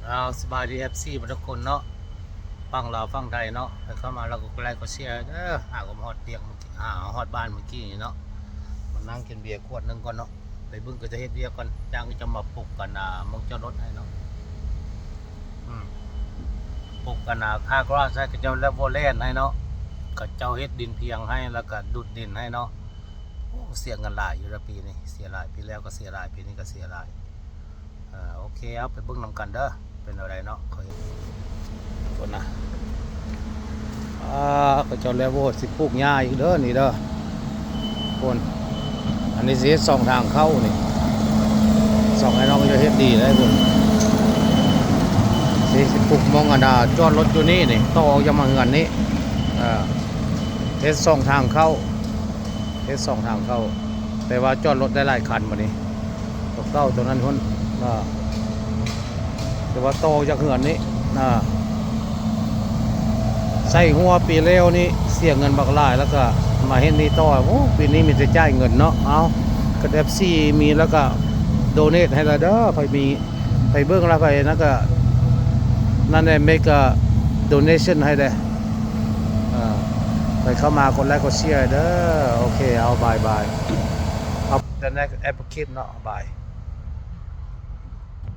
เราสบายดีFCมาทุกคนเนาะฟังเราฟังไทยเนาะไปเข้ามาเราก็ไลค์ก็เชียร์หาก็ฮอดเตียงฮอดบ้านเมื่อกี้เนาะมานั่งกินเบียร์ขวดนึงก่อนเนาะไปบึ้งก็จะเฮ็ดเบียร์ก่อนจ้างก็จะมาปลุกกันมองจอดรถให้เนาะปลุกกันค่ากราใช้ก็จะแล้วโวเล่นให้เนาะก็เจ้าเฮ็ดดินเพียงให้แล้วก็ดูดดินให้เนาะเสียเงินหลายอยู่ละปีนี้เสียหลายปีแล้วก็เสียหลายปีนี้ก็เสียหลายโอเคเอาไปเบิ่งนำกันเด้อเป็นอะไรเนาะคนนะก็จะแล้วโวสิปลูกหญ้าอีกเด้อนี่เด้อคนอันนี้สิสองทางเข้านี่สองไอ้น้องจะเฮ็ดดีได้คนสิปลูกมองกันจอดรถอยู่นี่นี่ต่อจะมาเงินนี้เฮ็ดสองทางเข้าเฮ็ดสองทางเข้าแต่ว่าจอดรถได้หลายคันมานี่ตัวเก้าตัวนั้นคนแต่ว่าโตจากเหือนนี้ใส่หัวปีเร็วนี่เสียเงินบักหลายแล้วก็มาเห็นนี่ต่อโอ้ปีนี้มีแต่จ่ายเงินเนาะเอากระเดฟซีมีแล้วก็โดเนทให้ละเด้อไปมีไปเบื้องแล้วไปนั่นก็นั่นเองเมกโดเนชั่นให้ได้ไปเข้ามากดไลค์กดแชร์เด้อโอเคเอาบายเอาแต่ในแอปพลิเคชันเนาะบาย